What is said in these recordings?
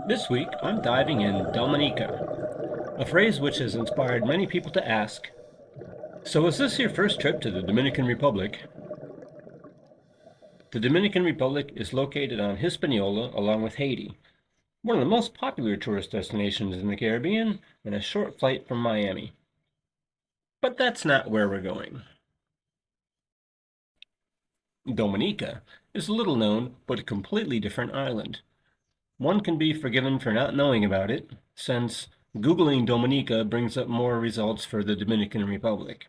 This week, I'm diving in Dominica, a phrase which has inspired many people to ask, so is this your first trip to the Dominican Republic? The Dominican Republic is located on Hispaniola along with Haiti, one of the most popular tourist destinations in the Caribbean and a short flight from Miami. But that's not where we're going. Dominica is a little known but a completely different island. One can be forgiven for not knowing about it, since Googling Dominica brings up more results for the Dominican Republic.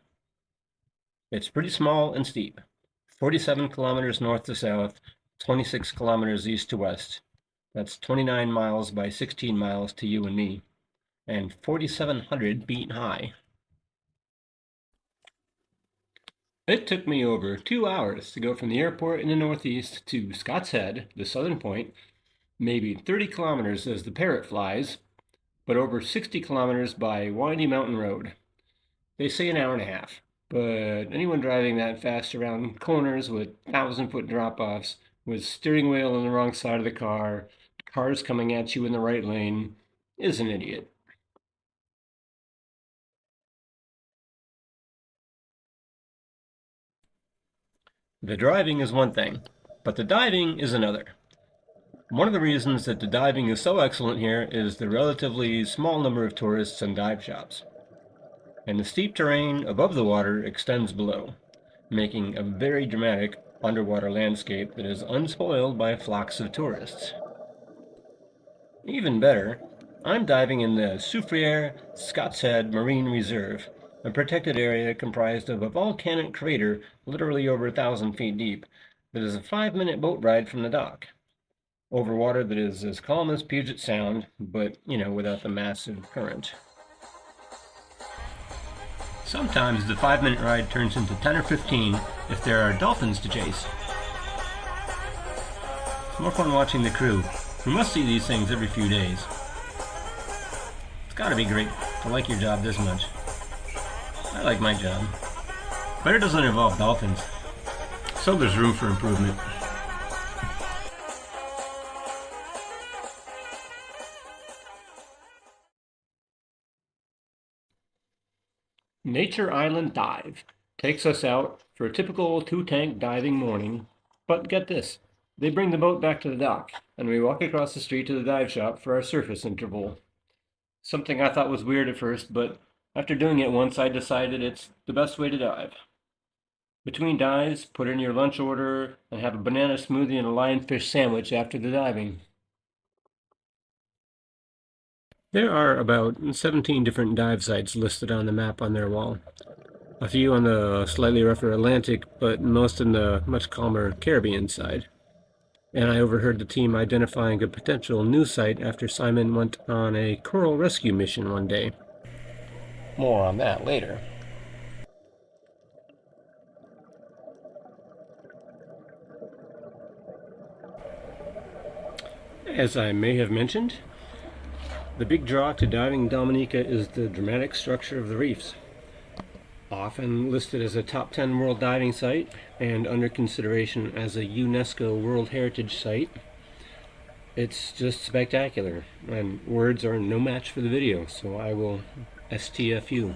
It's pretty small and steep, 47 kilometers north to south, 26 kilometers east to west. That's 29 miles by 16 miles to you and me, and 4,700 feet high. It took me over 2 hours to go from the airport in the northeast to Scott's Head, the southern point, maybe 30 kilometers as the parrot flies, but over 60 kilometers by windy mountain road. They say an hour and a half, but anyone driving that fast around corners with 1,000-foot drop-offs, with steering wheel on the wrong side of the car, cars coming at you in the right lane, is an idiot. The driving is one thing, but the diving is another. One of the reasons that the diving is so excellent here is the relatively small number of tourists and dive shops. And the steep terrain above the water extends below, making a very dramatic underwater landscape that is unspoiled by flocks of tourists. Even better, I'm diving in the Soufriere Scott's Head Marine Reserve, a protected area comprised of a volcanic crater literally over 1,000 feet deep that is a 5-minute boat ride from the dock, over water that is as calm as Puget Sound, but, without the massive current. Sometimes the 5-minute ride turns into 10 or 15 if there are dolphins to chase. It's more fun watching the crew, who must see these things every few days. It's gotta be great to like your job this much. I like my job. But it doesn't involve dolphins, so there's room for improvement. Nature Island Dive takes us out for a typical 2-tank diving morning, but get this, they bring the boat back to the dock, and we walk across the street to the dive shop for our surface interval. Something I thought was weird at first, but after doing it once I decided it's the best way to dive. Between dives, put in your lunch order, and have a banana smoothie and a lionfish sandwich after the diving. There are about 17 different dive sites listed on the map on their wall. A few on the slightly rougher Atlantic, but most in the much calmer Caribbean side. And I overheard the team identifying a potential new site after Simon went on a coral rescue mission one day. More on that later. As I may have mentioned, the big draw to diving Dominica is the dramatic structure of the reefs. Often listed as a top 10 world diving site and under consideration as a UNESCO World Heritage Site, it's just spectacular, and words are no match for the video, so I will STFU.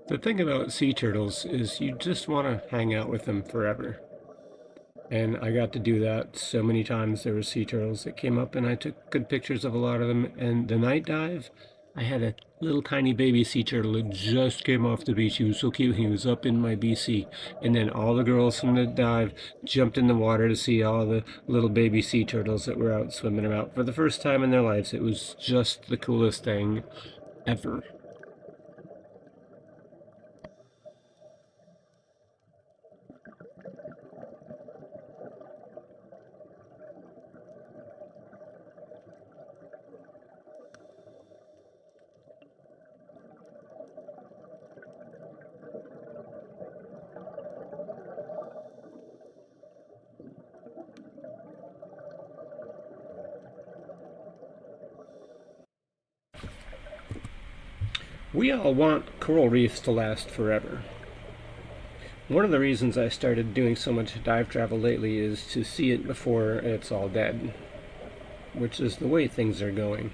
The thing about sea turtles is you just want to hang out with them forever. And I got to do that so many times. There were sea turtles that came up, and I took good pictures of a lot of them. And the night dive, I had a little tiny baby sea turtle that just came off the beach. He was so cute. He was up in my BC. And then all the girls from the dive jumped in the water to see all the little baby sea turtles that were out swimming about for the first time in their lives. It was just the coolest thing ever. We all want coral reefs to last forever. One of the reasons I started doing so much dive travel lately is to see it before it's all dead, which is the way things are going.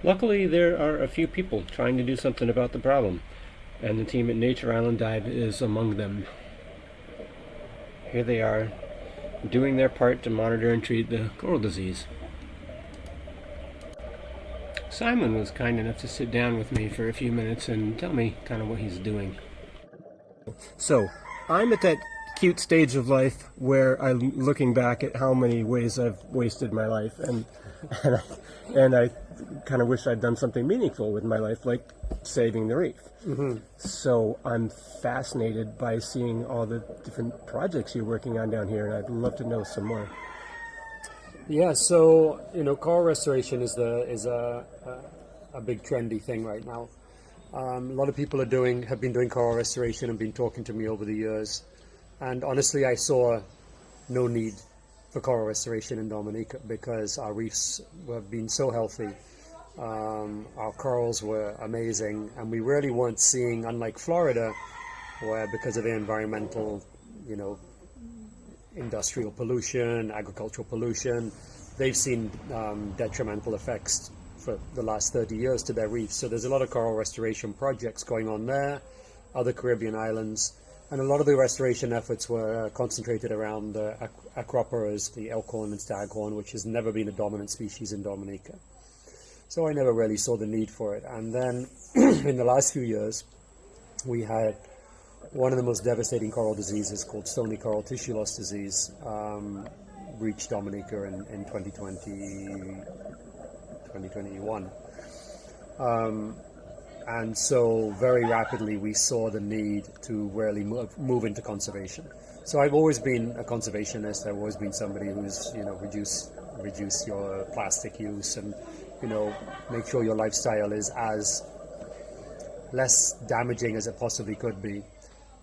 Luckily, there are a few people trying to do something about the problem, and the team at Nature Island Dive is among them. Here they are, doing their part to monitor and treat the coral disease. Simon was kind enough to sit down with me for a few minutes and tell me kind of what he's doing. So, I'm at that cute stage of life where I'm looking back at how many ways I've wasted my life, and I kind of wish I'd done something meaningful with my life, like saving the reef. Mm-hmm. So I'm fascinated by seeing all the different projects you're working on down here, and I'd love to know some more. Yeah, so coral restoration is a big trendy thing right now. A lot of people have been doing coral restoration and been talking to me over the years, and honestly, I saw no need for coral restoration in Dominica because our reefs have been so healthy. Our corals were amazing, and we really weren't seeing, unlike Florida, where because of the environmental, industrial pollution, agricultural pollution, they've seen detrimental effects for the last 30 years to their reefs. So there's a lot of coral restoration projects going on there, other Caribbean islands, and a lot of the restoration efforts were concentrated around acroporas, the elkhorn and staghorn, which has never been a dominant species in Dominica. So I never really saw the need for it. And then in the last few years, we had one of the most devastating coral diseases called stony coral tissue loss disease reached Dominica in 2021. And so very rapidly we saw the need to really move into conservation. So I've always been a conservationist. I've always been somebody who's, reduce your plastic use and, make sure your lifestyle is as less damaging as it possibly could be.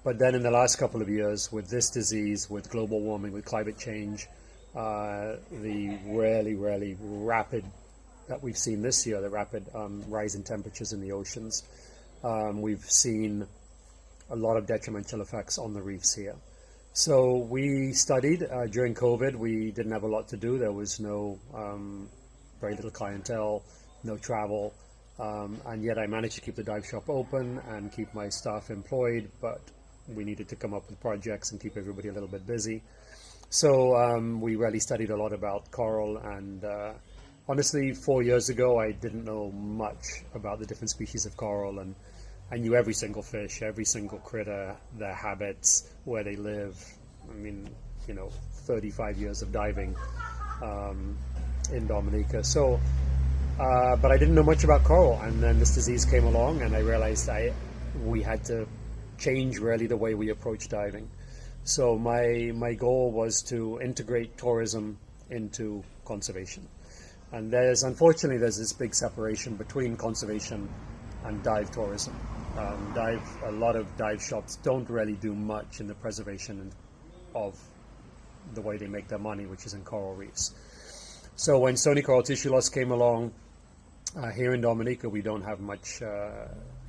But then in the last couple of years, with this disease, with global warming, with climate change, the really rapid that we've seen this year, the rapid rise in temperatures in the oceans, we've seen a lot of detrimental effects on the reefs here. So we studied during COVID. We didn't have a lot to do. There was very little clientele, no travel, and yet I managed to keep the dive shop open and keep my staff employed, but we needed to come up with projects and keep everybody a little bit busy. So we really studied a lot about coral, and honestly, 4 years ago, I didn't know much about the different species of coral, and I knew every single fish, every single critter, their habits, where they live. 35 years of diving in Dominica. So, but I didn't know much about coral, and then this disease came along, and I realized we had to change really the way we approach diving. So my goal was to integrate tourism into conservation. And unfortunately there's this big separation between conservation and dive tourism. A lot of dive shops don't really do much in the preservation of the way they make their money, which is in coral reefs. So when stony coral tissue loss came along, here in Dominica we don't have much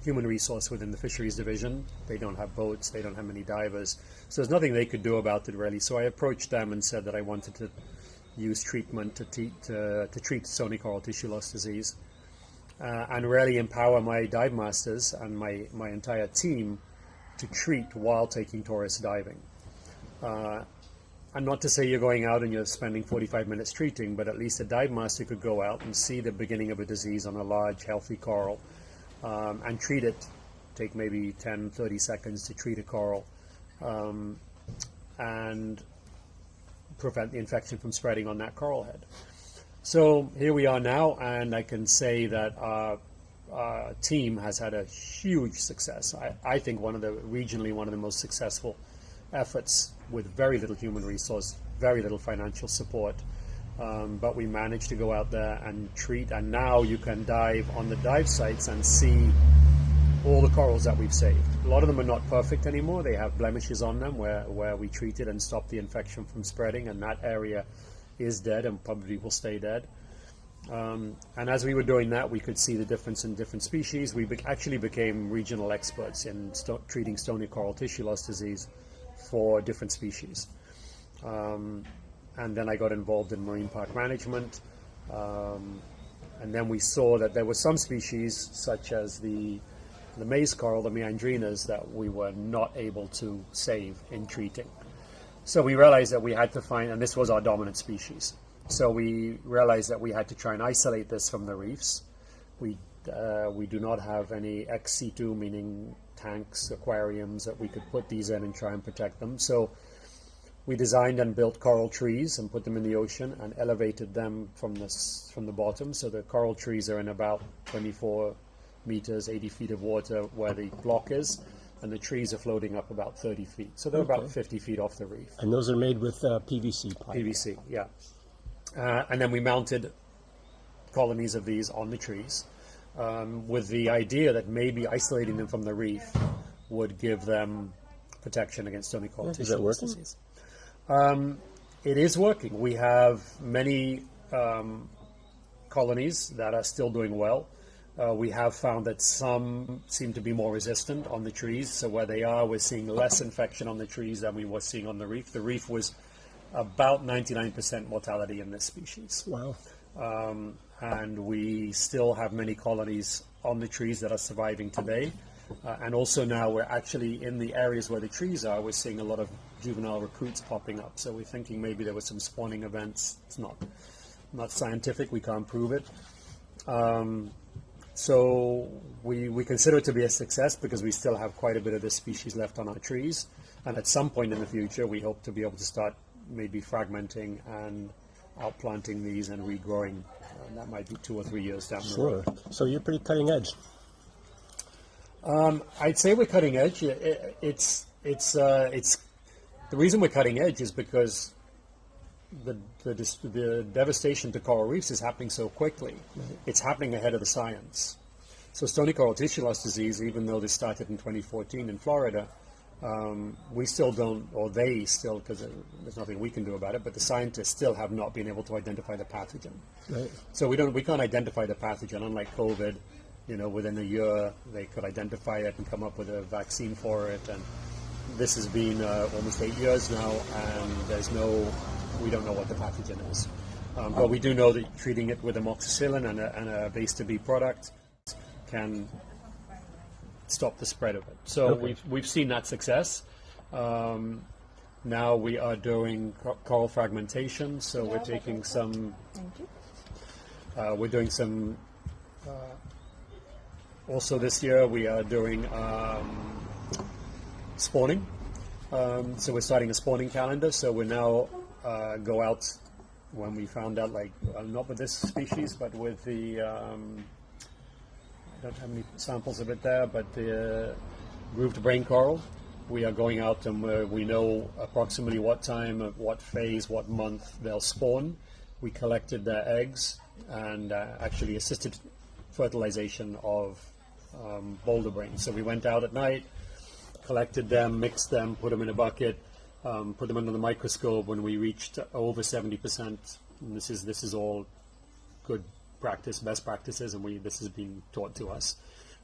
human resource within the fisheries division. They don't have boats, they don't have many divers, so there's nothing they could do about it really. So I approached them and said that I wanted to use treatment to treat stony coral tissue loss disease. and really empower my dive masters and my entire team to treat while taking tourist diving. And not to say you're going out and you're spending 45 minutes treating, but at least a dive master could go out and see the beginning of a disease on a large, healthy coral, and treat it. Take maybe 10, 30 seconds to treat a coral, and prevent the infection from spreading on that coral head. So here we are now, and I can say that our team has had a huge success. I think regionally one of the most successful efforts with very little human resource, very little financial support. But we managed to go out there and treat, and now you can dive on the dive sites and see all the corals that we've saved. A lot of them are not perfect anymore. They have blemishes on them where we treated and stopped the infection from spreading, and that area is dead and probably will stay dead. And as we were doing that, we could see the difference in different species. We actually became regional experts in treating stony coral tissue loss disease for different species. And then I got involved in marine park management. And then we saw that there were some species, such as the maize coral, the meandrinas, that we were not able to save in treating. So we realized that we had to find, and this was our dominant species, so we realized that we had to try and isolate this from the reefs. We do not have any ex situ, meaning tanks, aquariums that we could put these in and try and protect them. So we designed and built coral trees and put them in the ocean and elevated them from the bottom. So the coral trees are in about 24 meters, 80 feet of water where the block is, and the trees are floating up about 30 feet. So they're about 50 feet off the reef. And those are made with PVC pipe? PVC, yeah. And then we mounted colonies of these on the trees, with the idea that maybe isolating them from the reef would give them protection against stony coral tissue loss disease. It is working. We have many colonies that are still doing well. We have found that some seem to be more resistant on the trees, so where they are, we're seeing less infection on the trees than we were seeing on the reef. The reef was about 99% mortality in this species. Wow. And we still have many colonies on the trees that are surviving today. And also now we're actually in the areas where the trees are, we're seeing a lot of juvenile recruits popping up. So we're thinking maybe there were some spawning events. It's not scientific, we can't prove it. So we consider it to be a success because we still have quite a bit of this species left on our trees. And at some point in the future, we hope to be able to start maybe fragmenting and outplanting these and regrowing. That might be 2 or 3 years down the road. Sure. So you're pretty cutting edge. I'd say we're cutting edge. It's the reason we're cutting edge is because the devastation to coral reefs is happening so quickly. Mm-hmm. It's happening ahead of the science. So stony coral tissue loss disease, even though this started in 2014 in Florida, we still don't, or they still, because there's nothing we can do about it, but the scientists still have not been able to identify the pathogen. Right. So we can't identify the pathogen, unlike COVID. Within a year they could identify it and come up with a vaccine for it. And this has been almost 8 years now, and we don't know what the pathogen is. But we do know that treating it with amoxicillin and a base-to-B product can stop the spread of it. So we've seen that success. Now we are doing coral fragmentation. So we're taking some. We're doing some. Also this year we are doing spawning. So we're starting a spawning calendar. So we now go out when we found out, not with this species, but with the. I don't have any samples of it there, but the grooved brain coral. We are going out and we know approximately what time, what phase, what month they'll spawn. We collected their eggs and actually assisted fertilization of boulder brains. So we went out at night, collected them, mixed them, put them in a bucket, put them under the microscope. When we reached over 70%, and this is all good practice, best practices, and this has been taught to us.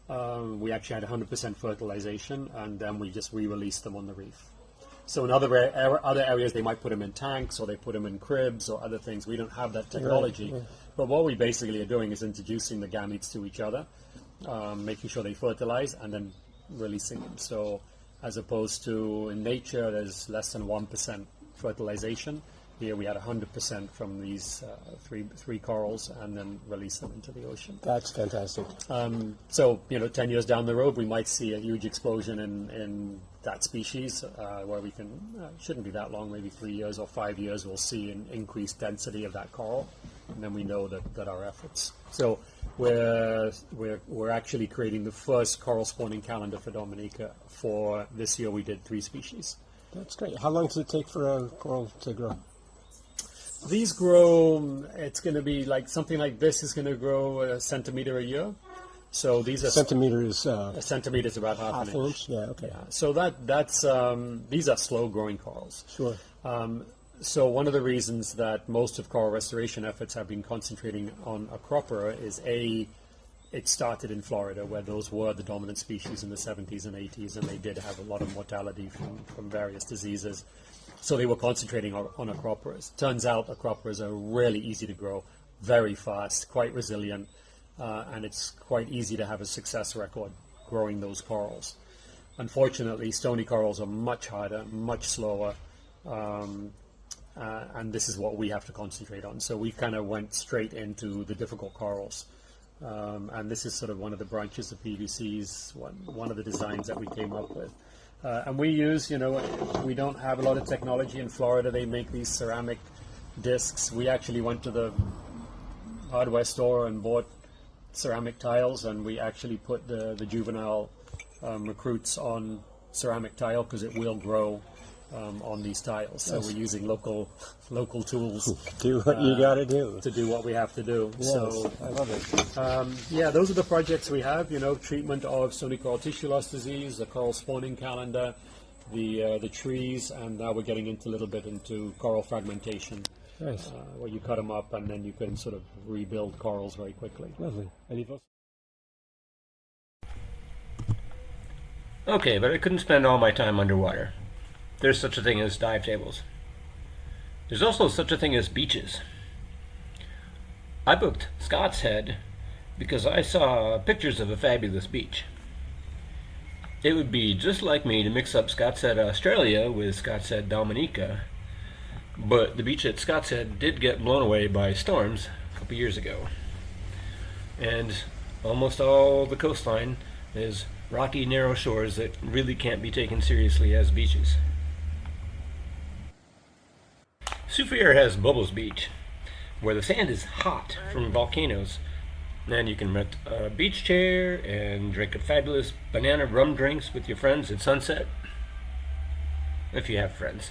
We actually had 100% fertilization, and then we just re-released them on the reef. So in other areas, they might put them in tanks or they put them in cribs or other things. We don't have that technology. Right, yeah. But what we basically are doing is introducing the gametes to each other, making sure they fertilize, and then releasing them. So as opposed to in nature, there's less than 1% fertilization. Here we had 100% from these three corals, and then release them into the ocean. That's fantastic. So 10 years down the road, we might see a huge explosion in that species, where we can shouldn't be that long, maybe 3 years or 5 years, we'll see an increased density of that coral, and then we know that our efforts. So we're actually creating the first coral spawning calendar for Dominica. For this year, we did 3 species. That's great. How long does it take for a coral to grow? These grow, it's going to be like something like this is going to grow a centimeter a year. So these are Centimeters. a centimeter is about half an inch. Yeah. Okay. Yeah. So that's these are slow growing corals. Sure. So one of the reasons that most of coral restoration efforts have been concentrating on Acropora is it started in Florida, where those were the dominant species in the 70s and 80s, and they did have a lot of mortality from various diseases. So they were concentrating on acroporas. Turns out acroporas are really easy to grow, very fast, quite resilient, and it's quite easy to have a success record growing those corals. Unfortunately, stony corals are much harder, much slower, and this is what we have to concentrate on. So we kind of went straight into the difficult corals. And this is sort of one of the branches of PVC's, one of the designs that we came up with. And we use, we don't have a lot of technology in Florida. They make these ceramic discs. We actually went to the hardware store and bought ceramic tiles, and we actually put the juvenile recruits on ceramic tile because it will grow on these tiles. So we're using local tools. Do what you got to do. To do what we have to do. Yes, So I love it. those are the projects we have. Treatment of stony coral tissue loss disease, the coral spawning calendar, the trees, and now we're getting into a little bit into coral fragmentation, Nice. where you cut them up and then you can sort of rebuild corals very quickly. Lovely. Any thoughts? Okay, but I couldn't spend all my time underwater. There's such a thing as dive tables. There's also such a thing as beaches. I booked Scott's Head because I saw pictures of a fabulous beach. It would be just like me to mix up Scott's Head, Australia with Scott's Head, Dominica, but the beach at Scott's Head did get blown away by storms a couple years ago. And almost all the coastline is rocky, narrow shores that really can't be taken seriously as beaches. Soufriere has Bubbles Beach, where the sand is hot from volcanoes, and you can rent a beach chair and drink a fabulous banana rum drinks with your friends at sunset, if you have friends.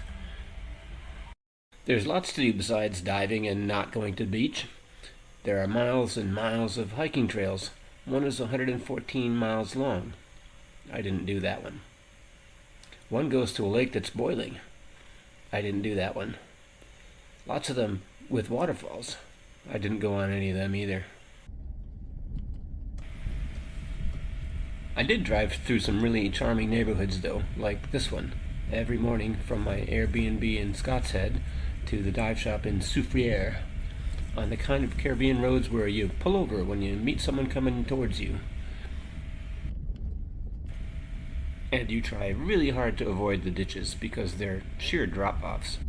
There's lots to do besides diving and not going to the beach. There are miles and miles of hiking trails. One is 114 miles long. I didn't do that one. One goes to a lake that's boiling. I didn't do that one. Lots of them with waterfalls. I didn't go on any of them either. I did drive through some really charming neighborhoods though, like this one, every morning from my Airbnb in Scott's Head to the dive shop in Soufriere, on the kind of Caribbean roads where you pull over when you meet someone coming towards you. And you try really hard to avoid the ditches because they're sheer drop-offs.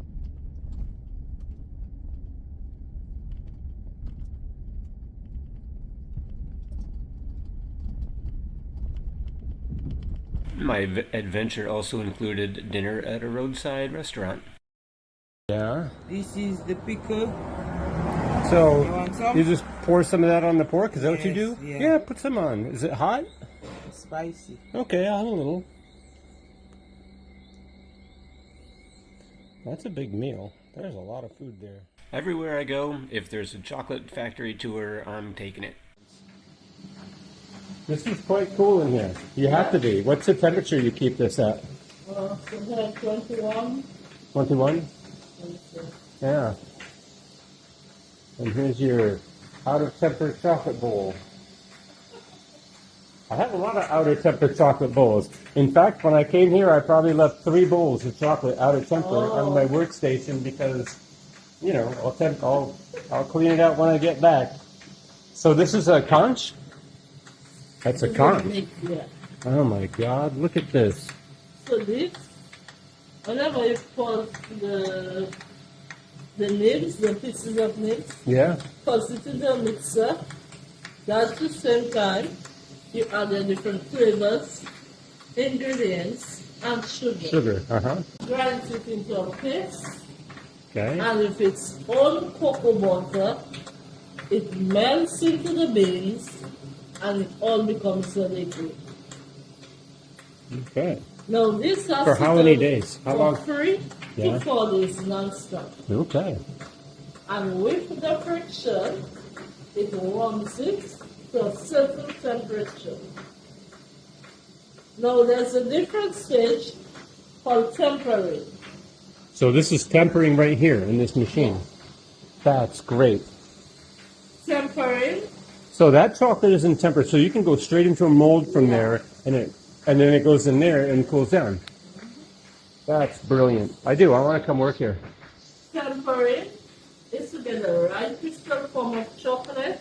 My adventure also included dinner at a roadside restaurant. Yeah. This is the pickle. So You want some? you just pour some of that on the pork? Is that what you Yes, do? yeah. Put some on. Is it hot? Spicy. Okay, I'll have a little. That's a big meal. There's a lot of food there. Everywhere I go, if there's a chocolate factory tour, I'm taking it. This is quite cool in here. You have to be. What's the temperature you keep this at? Something like 21. 21? Yeah. And here's your out of temper chocolate bowl. I have a lot of outer temper chocolate bowls. In fact, when I came here, I probably left 3 bowls of chocolate outer temper on my workstation because, you know, I'll clean it out when I get back. So this is a conch? That's a conch. Yeah. Oh my God! Look at this. So this, whenever you put the nibs, the pieces of nibs, Yeah. toss it in the mixer. That's the same time you add the different flavors, ingredients, and sugar. Sugar. Grind it into a paste. Okay. And if it's all cocoa butter, it melts into the beans and it all becomes a liquid. Okay. Now this has For to how many go days? How for long? 3 Yeah. to 4 days non-stop. Okay. And with the friction, it warms it to a certain temperature. Now there's a different stage called tempering. So this is tempering right here in this machine. That's great. Tempering, So that chocolate isn't tempered, so you can go straight into a mold from there, and then it goes in there and cools down. That's brilliant. I do. I want to come work here. tempering is to get the right crystal form of chocolate.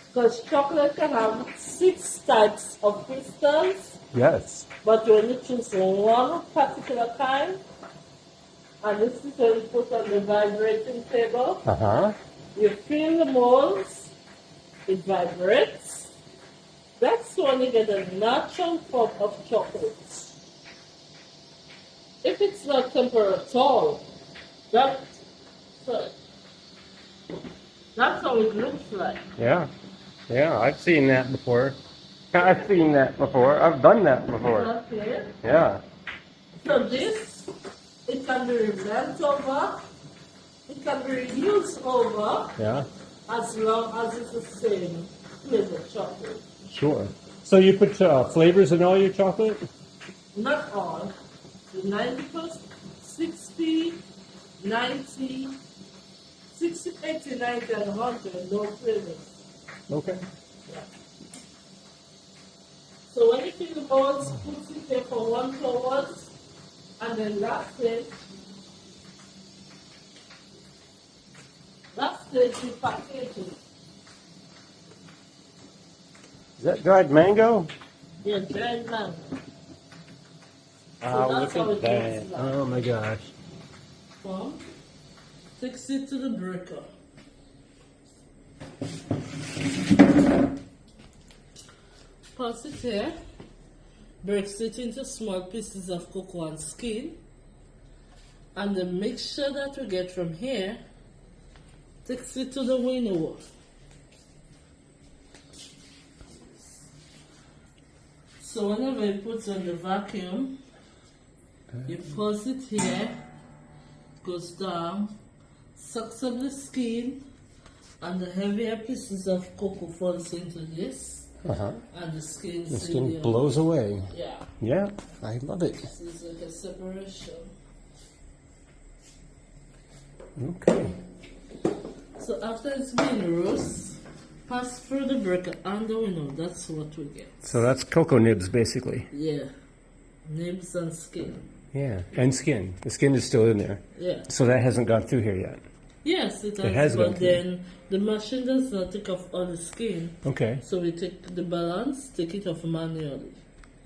Because chocolate can have 6 types of crystals, Yes. but when you choose one particular kind, and this is when you put on the vibrating table, you feel the molds, it vibrates. That's when you get a natural form of chocolate. If it's not tempered at all, that's how it looks like. Yeah. Yeah. I've seen that before. I've seen that before. I've done that before. Okay. Yeah. So this, it can be reblent over, it can be reused over, Yeah. as long as it's the same flavor chocolate. Sure. So you put flavors in all your chocolate? Not all. The 90%, 60, 90, 60, 80, 90, and 100, no flavors. Okay. Yeah. So when you fill the balls, put it there for 1 hour, and then last stage you package it. Is that dried mango? Yeah, dried mango. Oh, that's look how at it that. looks like. Oh my gosh. Well, takes it to the breaker. Pass it here. Breaks it into small pieces of cocoa and skin. And the mixture that we get from here takes it to the winnower. So whenever you put on the vacuum, you pause it here, goes down, sucks up the skin, and the heavier pieces of cocoa falls into this, and the skin. The skin blows away. Yeah, Yeah, I love it. this is like a separation. Okay. So after it's been roast, pass through the breaker and the window. That's what we get. So that's cocoa nibs, basically. Yeah, nibs and skin. Yeah, and skin. The skin is still in there. Yeah. So that hasn't gone through here yet. Yes, it has, has gone but through. then the machine does not take off all the skin. Okay. So we take the balance, take it off manually.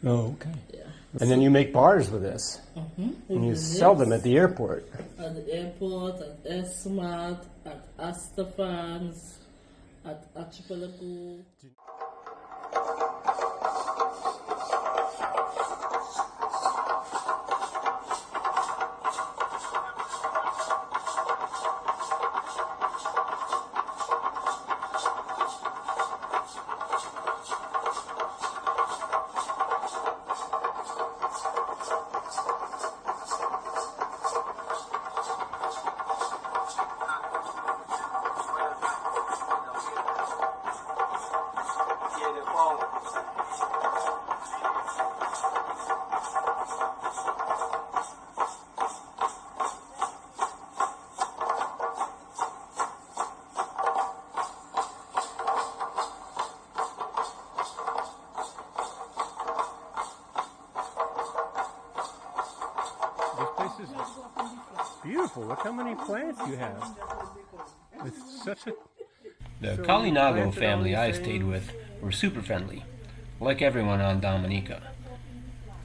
Oh, okay. Yeah. And then you make bars with this, and you sell them at the airport. At the airport, at Esmart, at Astafans, at Archipelago. beautiful. Look how many plants you have. It's such a... The So you Kalinago planted all family these I things? stayed with were super friendly, like everyone on Dominica.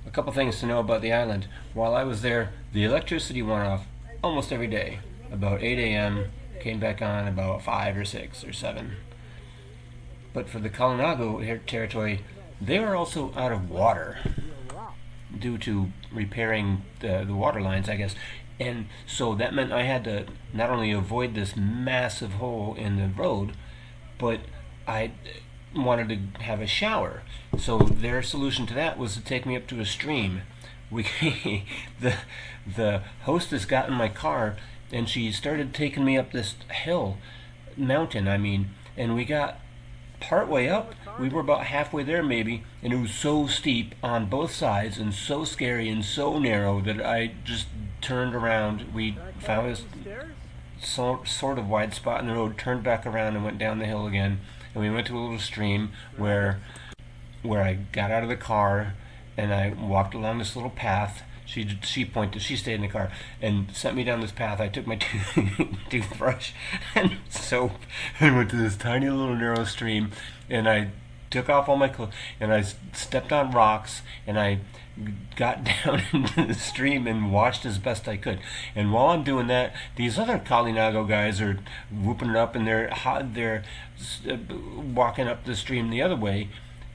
A couple things to know about the island. While I was there, the electricity went off almost every day. About 8 a.m., came back on about 5 or 6 or 7. But for the Kalinago territory, they were also out of water due to repairing the water lines, I guess. And so that meant I had to not only avoid this massive hole in the road, but I wanted to have a shower. So their solution to that was to take me up to a stream. We the hostess got in my car and she started taking me up this mountain, I mean, and we got partway up. We were about halfway there maybe, and it was so steep on both sides and so scary and so narrow that I just turned around. We found this sort of wide spot in the road, turned back around and went down the hill again, and we went to a little stream where I got out of the car and I walked along this little path. She pointed, she stayed in the car and sent me down this path. I took my toothbrush and soap and went to this tiny little narrow stream, and I took off all my clothes and I stepped on rocks and I got down into the stream and washed as best I could. And while I'm doing that, these other Kalinago guys are whooping it up and they're walking up the stream the other way,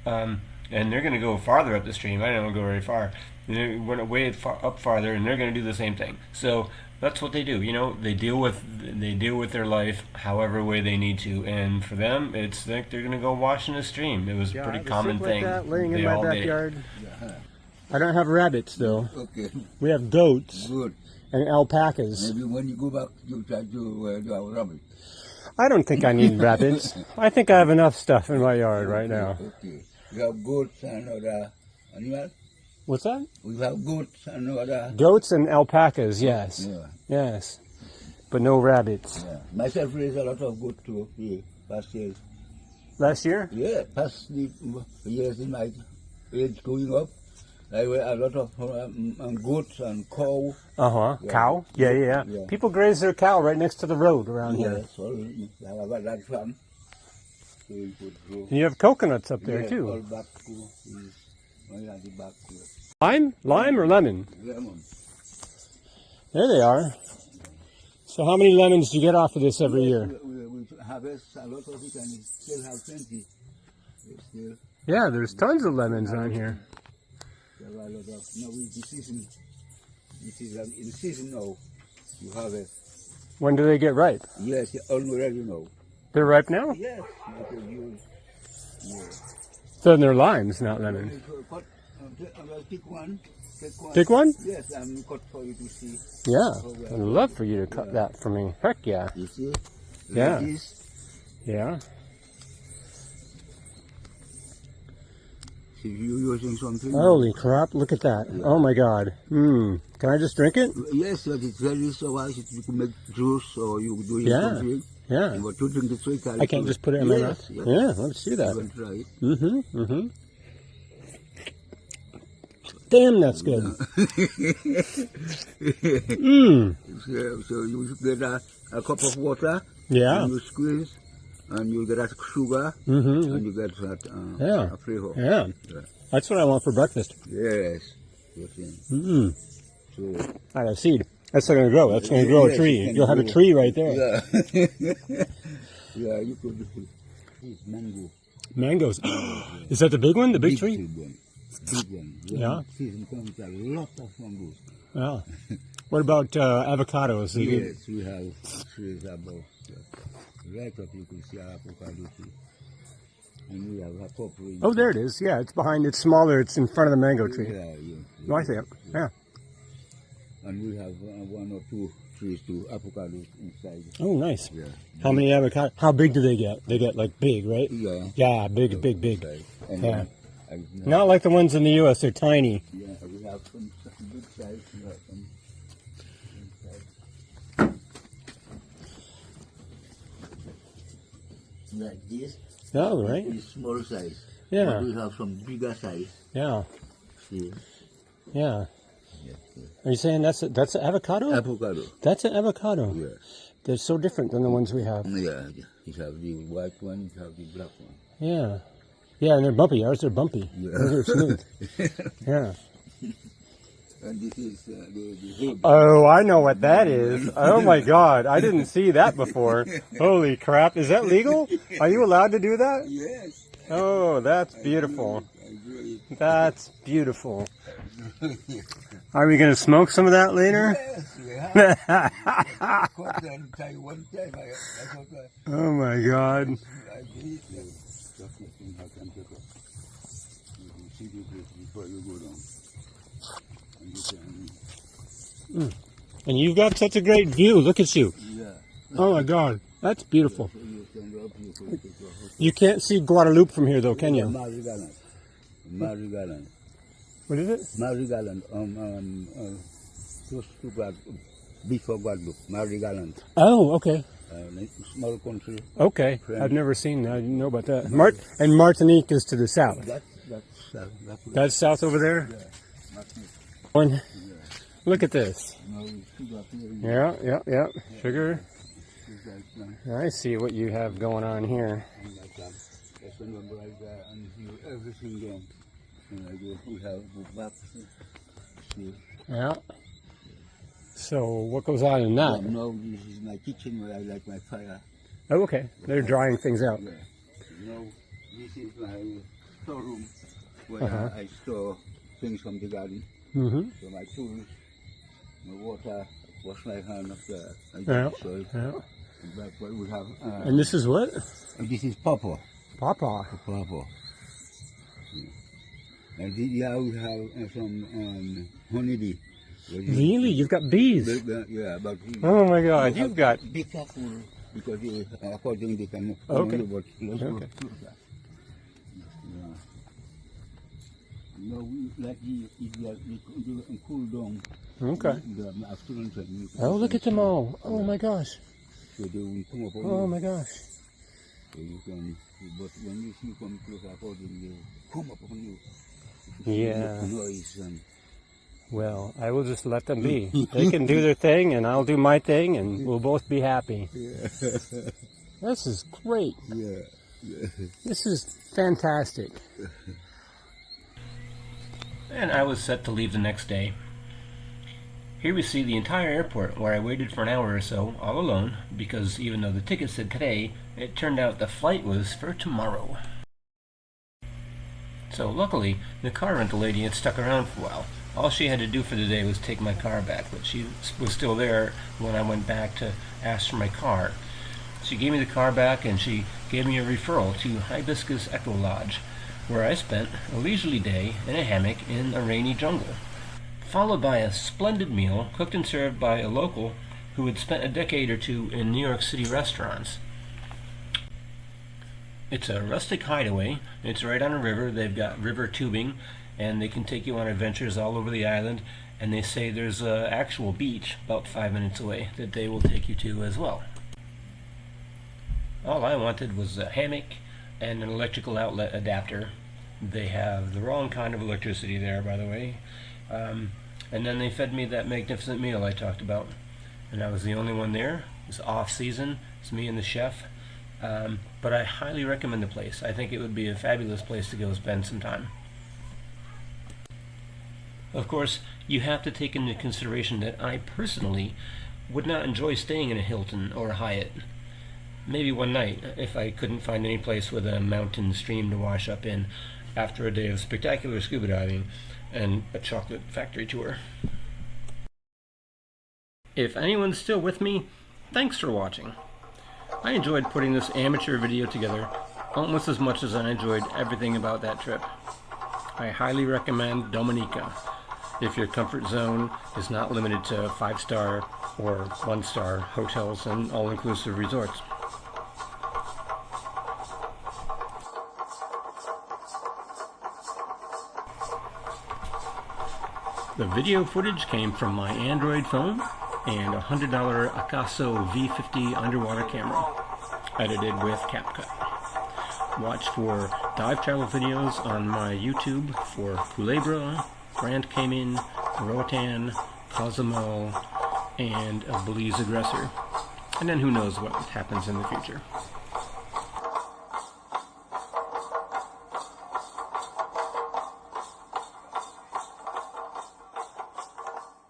and they're going to go farther up the stream. I don't go very far. They went way up farther, and they're going to do the same thing. So that's what they do. You know, they deal with their life however way they need to, and for them, it's like they're going to go wash in a stream. It was a pretty common thing. That laying in They my all did it. backyard. I don't have rabbits though. Okay, We have goats good. and alpacas. Maybe when you go back, you try to do our rabbit. I don't think I need rabbits. I think I have enough stuff in my yard right now. Okay. We have goats and other animals. What's that? We have goats and other. Goats and alpacas, yes. Yeah, Yes. But no rabbits. yeah. Myself raised a lot of goats too. Yeah, past years. Last year? Yeah, past the years in my age growing up, I were a lot of goats and cow. Uh-huh. Yeah. Cow? Yeah. Yeah. People graze their cow right next to the road around here. Yes, all I have a large farm. So we could grow. And you have coconuts up there Yeah, too. all back to is all at the back to Lime or lemon? lemon. There they are. So how many lemons do you get off of this every year? We harvest a lot of it and we still have plenty. We still Yeah, there's tons of lemons on here. have a lot of. Now the season. It is in season now. You harvest. When do they get ripe? Yes, already now. They're ripe now? Yes, because you. Yeah. Then they're limes, not lemons. Cut, pick one. Take one. Pick one? Yes, and cut for you to see. Yeah. I'd love for you to cut that for me. Heck yeah. You see? Yeah. Like this. Yeah. If you're using something. Holy crap, look at that. Oh my god. Can I just drink it? Yes, but it's very so nice. You can make juice or you do Yeah. something. Yeah. But you drink it straight out. I can't just put it in my mouth? Yes. Yeah, let's do You that. can try it. Mm-hmm. Damn, that's good. So you get a cup of water. Yeah. And you squeeze, and you get that sugar, Mm-hmm. and you get that Yeah. a flavor. Yeah. Yeah. That's what I want for breakfast. Yes. Yes. Mm-hmm. So. I got a seed. That's not going to grow. That's going to grow a Yes, tree. it can You'll have a grow. tree right there. Yeah. Yeah, you could do it. It's mango. Mangoes. Is that the big one? The big tree? Big one. Big one. Yeah. Season comes a lot of mangoes. Yeah. What about avocados? Yes, we have trees above. Right up you can see our avocado tree. And we have a purple. Oh, there it is. Yeah, it's behind. It's smaller. It's in front of the mango tree. Yeah, yeah. Oh, I see it. Yeah. And we have one or two trees to avocados inside. Oh, nice. Yeah. How many avocado? How big do they get? They get like big, right? Yeah. Yeah, big. Inside. And Yeah. then, Not like the ones in the U.S. They're tiny. yeah, we have some big size. We have some inside. Like this. Oh, right. It's small size. Yeah. But we have some bigger size. Yeah. See? Yeah. Yes, yes. Are you saying that's an avocado? Avocado. That's an avocado. Yeah. They're so different than the ones we have. Yeah, you have the white one, you have the black one. Yeah. Yeah, and they're bumpy. Ours are bumpy. Yeah. Ours are smooth. Yeah. And this is the head. Oh, I know what that is. Oh my God, I didn't see that before. Holy crap! Is that legal? Are you allowed to do that? Yes. Oh, that's beautiful. I do it. That's beautiful. Are we gonna smoke some of that later? Yes, we have. One time I thought Oh my God. I did it. Just let me have some pepper. You can see the place before you go down. And you can, And you've got such a great view. Look at you. yeah. Oh my God, that's beautiful. So you can rub your foot. You can't see Guadalupe from here, though, can you? Marigaland. Marigaland. What is it? Marigaland. Close to before Guadalupe. Marigaland. Oh, okay. Small country. Okay, French. I've never seen that. I didn't know about that. And Martinique is to the south. That's south over there. One. Look at this. Yeah. Sugar. I see what you have going on here. Everything done. We have back. Yeah. So what goes on in that? Now this is my kitchen where I light my fire. Oh, okay. They're drying things out. Yeah. Now this is my storeroom where I store things from the garden. Mm-hmm. So my tools, my water, wash my hand after I Yeah. do soil. Yeah. And that's what we have. And this is what? This is pawpaw. Pawpaw. Pawpaw. Yeah. And here we have some honeybee. Really? You've got bees? Yeah, but Oh my God, you've got... be careful because according they can Okay. but let's go Okay. through that. Yeah. No, we like the cool down. Okay. The afternoon time. You can- Oh, look at them all. Oh my gosh. So they will come up on Oh you. my gosh. So you can, but when you see come close according they come up on you. Yeah. Noise and Well, I will just let them be. They can do their thing and I'll do my thing and we'll both be happy. This is great. yeah. This is fantastic. And I was set to leave the next day. Here we see the entire airport, where I waited for an hour or so, all alone, because even though the ticket said today, it turned out the flight was for tomorrow. So luckily, the car rental lady had stuck around for a while. All she had to do for the day was take my car back, but she was still there when I went back to ask for my car. She gave me the car back and she gave me a referral to Hibiscus Echo Lodge, where I spent a leisurely day in a hammock in a rainy jungle, followed by a splendid meal cooked and served by a local who had spent a decade or two in New York City restaurants. It's a rustic hideaway. It's right on a river. They've got river tubing, and they can take you on adventures all over the island, and they say there's an actual beach about 5 minutes away that they will take you to as well. All I wanted was a hammock and an electrical outlet adapter. They have the wrong kind of electricity there, by the way. And then they fed me that magnificent meal I talked about. And I was the only one there. It's off season. It's me and the chef. But I highly recommend the place. I think it would be a fabulous place to go spend some time. Of course, you have to take into consideration that I personally would not enjoy staying in a Hilton or a Hyatt. Maybe one night, if I couldn't find any place with a mountain stream to wash up in after a day of spectacular scuba diving and a chocolate factory tour. If anyone's still with me, thanks for watching. I enjoyed putting this amateur video together almost as much as I enjoyed everything about that trip. I highly recommend Dominica if your comfort zone is not limited to 5-star or 1-star hotels and all-inclusive resorts. The video footage came from my Android phone and a $100 Akaso V50 underwater camera, edited with CapCut. Watch for dive travel videos on my YouTube for Culebra, Grand Cayman, Roatan, Cozumel, and a Belize aggressor. And then who knows what happens in the future.